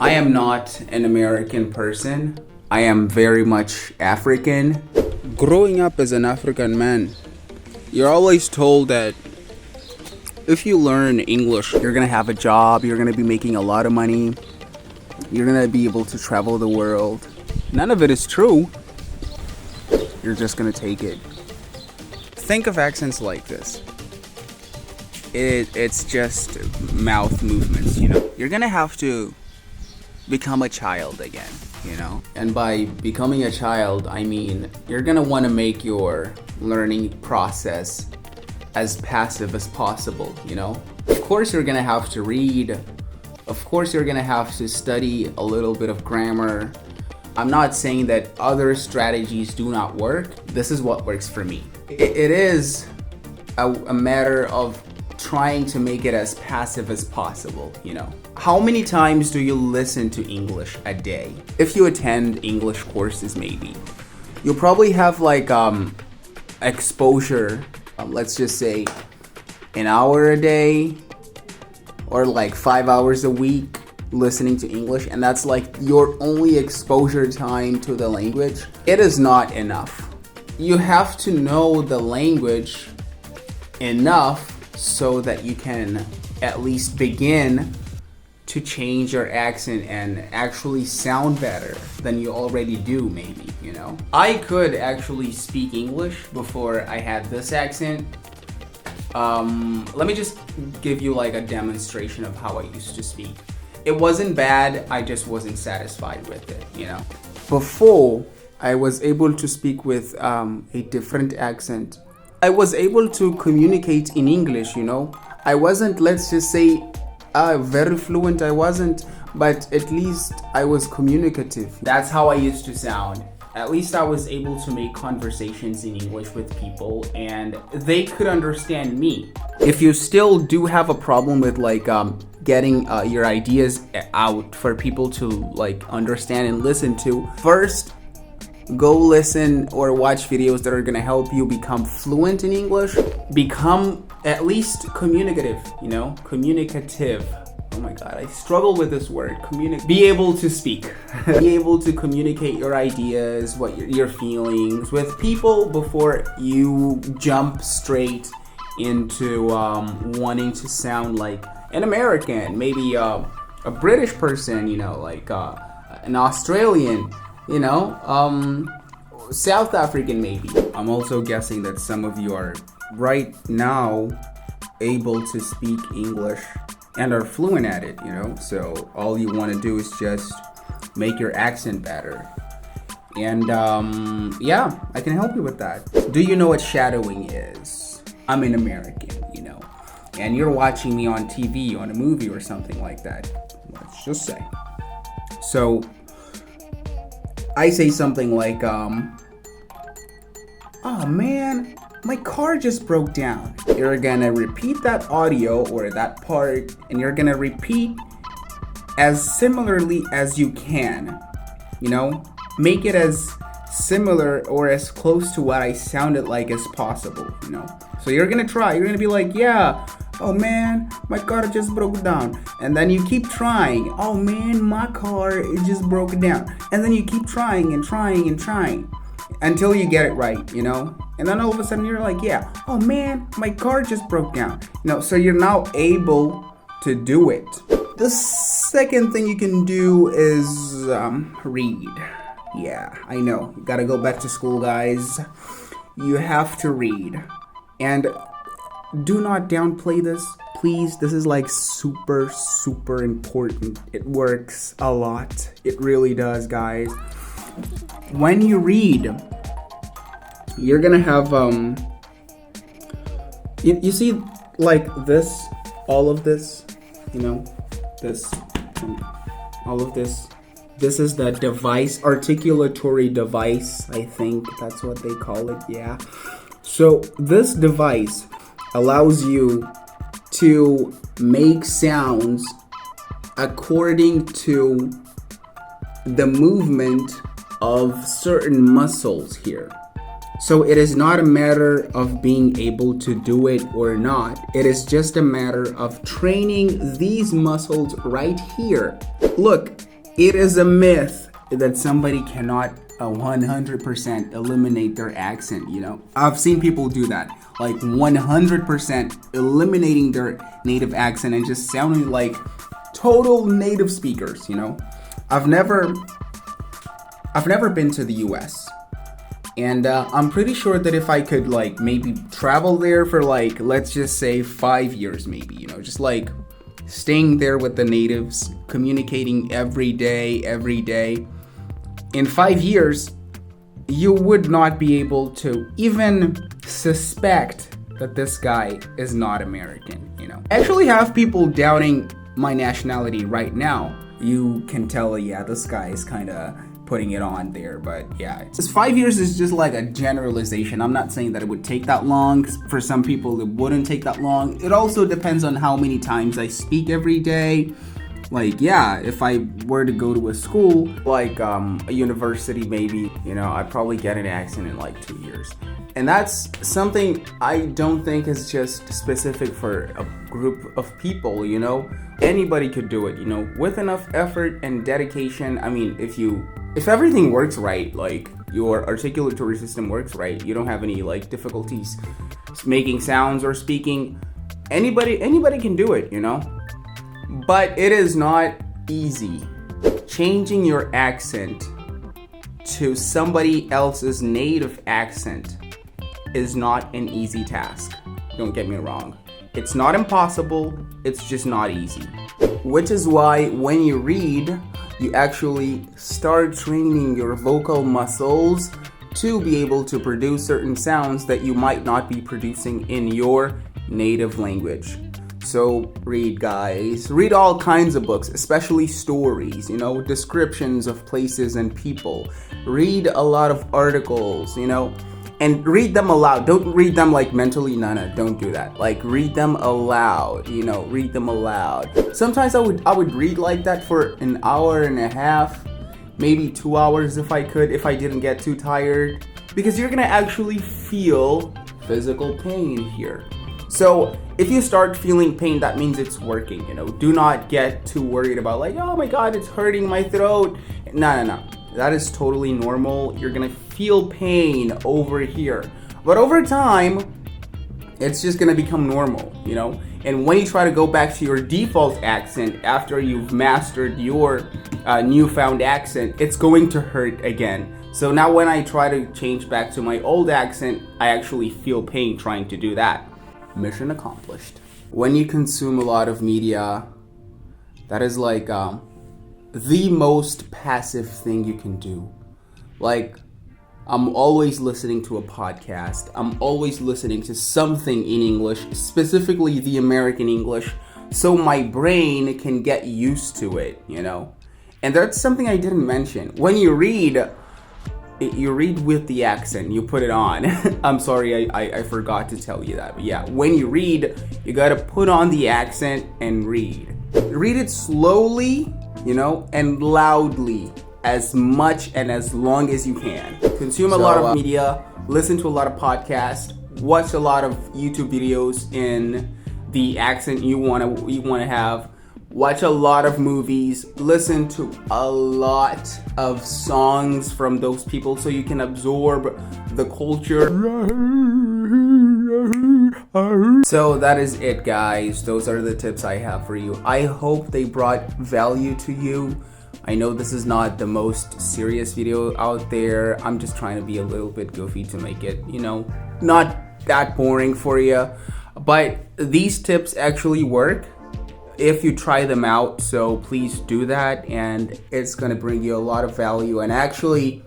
I am not an American person. I am very much African. Growing up as an African man, you're always told that if you learn English, you're gonna have a job, you're gonna be making a lot of money, you're gonna be able to travel the world. None of it is true. You're just gonna take it. Think of accents like this. It's just mouth movements, you know? You're gonna have to become a child again, you know? And by becoming a child, I mean you're gonna want to make your learning process as passive as possible, you know? Of course you're gonna have to read. Of course you're gonna have to study a little bit of grammar. I'm not saying that other strategies do not work. This is what works for me. It is a matter of trying to make it as passive as possible, you know. How many times do you listen to English a day? If you attend English courses, maybe you'll probably have like exposure, let's just say an hour a day or like 5 hours a week listening to English, and that's like your only exposure time to the language. It is not enough. You have to know the language enough so that you can at least begin to change your accent and actually sound better than you already do, maybe, you know? I could actually speak English before I had this accent. Let me just give you like a demonstration of how I used to speak. It wasn't bad, I just wasn't satisfied with it, you know? Before I was able to speak with a different accent, I was able to communicate in English, you know? I wasn't, let's just say, very fluent, I wasn't, but at least I was communicative. That's how I used to sound. At least I was able to make conversations in English with people and they could understand me. If you still do have a problem with like getting your ideas out for people to like understand and listen to, first go listen or watch videos that are gonna help you become fluent in English. Become at least communicative, you know? Communicative. Oh my god, I struggle with this word. Be able to speak. Be able to communicate your ideas, what your feelings with people before you jump straight into wanting to sound like an American, maybe a British person, you know, like an Australian, you know, South African maybe. I'm also guessing that some of you are right now able to speak English and are fluent at it, you know, so all you want to do is just make your accent better. And yeah, I can help you with that. Do you know what shadowing is? I'm an American, you know, and you're watching me on TV, on a movie or something like that, let's just say. So I say something like, oh man, my car just broke down. You're gonna repeat that audio or that part, and you're gonna repeat as similarly as you can, you know? Make it as similar or as close to what I sounded like as possible, you know? So you're gonna try, you're gonna be like, yeah, oh man, my car just broke down. And then you keep trying, oh man, my car, it just broke down. And then you keep trying and trying and trying until you get it right, you know? And then all of a sudden you're like, yeah, oh man, my car just broke down. You know, so you're now able to do it. The second thing you can do is read. Yeah, I know, you gotta go back to school, guys. You have to read. And do not downplay this, please. This is like super, super important. It works a lot. It really does, guys. When you read, you're gonna have, you see like this, all of this, you know, this, all of this. This is the device, articulatory device, I think that's what they call it, yeah. So this device allows you to make sounds according to the movement of certain muscles here. So it is not a matter of being able to do it or not. It is just a matter of training these muscles right here. Look, It is a myth that somebody cannot 100% eliminate their accent, you know? I've seen people do that, like 100% eliminating their native accent and just sounding like total native speakers, you know? I've never been to the US, and I'm pretty sure that if I could like maybe travel there for like, let's just say 5 years maybe, you know, just like staying there with the natives, communicating every day, in 5 years, you would not be able to even suspect that this guy is not American, you know. I actually have people doubting my nationality right now. You can tell, yeah, this guy is kind of putting it on there, but yeah. Just 5 years is just like a generalization. I'm not saying that it would take that long. For some people, it wouldn't take that long. It also depends on how many times I speak every day. Like, yeah, if I were to go to a school, like a university maybe, you know, I'd probably get an accent in like 2 years. And that's something I don't think is just specific for a group of people, you know. Anybody could do it, you know, with enough effort and dedication. I mean, if everything works right, like your articulatory system works right, you don't have any like difficulties making sounds or speaking, anybody can do it, you know. But it is not easy. Changing your accent to somebody else's native accent is not an easy task. Don't get me wrong. It's not impossible, it's just not easy. Which is why when you read, you actually start training your vocal muscles to be able to produce certain sounds that you might not be producing in your native language. So read, guys. Read all kinds of books, especially stories, you know, descriptions of places and people. Read a lot of articles, you know, and read them aloud. Don't read them like mentally. No, don't do that. Like read them aloud, you know, read them aloud. Sometimes I would read like that for an hour and a half, maybe 2 hours if I could, if I didn't get too tired, because you're gonna actually feel physical pain here. So if you start feeling pain, that means it's working, you know. Do not get too worried about like, oh my God, it's hurting my throat. No. That is totally normal. You're gonna feel pain over here. But over time, it's just gonna become normal, you know. And when you try to go back to your default accent after you've mastered your newfound accent, it's going to hurt again. So now when I try to change back to my old accent, I actually feel pain trying to do that. Mission accomplished. When you consume a lot of media, that is like the most passive thing you can do. Like, I'm always listening to a podcast. I'm always listening to something in English, specifically the American English, so my brain can get used to it, you know? And that's something I didn't mention. When you read with the accent, you put it on. I'm sorry, I forgot to tell you that. But yeah, when you read, you gotta put on the accent and read. Read it slowly, you know, and loudly, as much and as long as you can. Consume a lot of media, listen to a lot of podcasts, watch a lot of YouTube videos in the accent you wanna have. Watch a lot of movies, listen to a lot of songs from those people so you can absorb the culture. So that is it, guys. Those are the tips I have for you. I hope they brought value to you. I know this is not the most serious video out there. I'm just trying to be a little bit goofy to make it, you know, not that boring for you. But these tips actually work if you try them out, so please do that, and it's gonna bring you a lot of value. And actually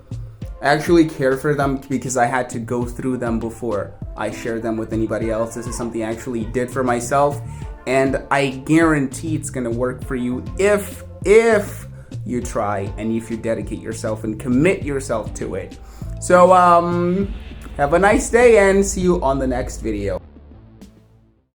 care for them, because I had to go through them before I share them with anybody else. This is something I actually did for myself, and I guarantee it's gonna work for you if you try and if you dedicate yourself and commit yourself to it. So have a nice day and see you on the next video.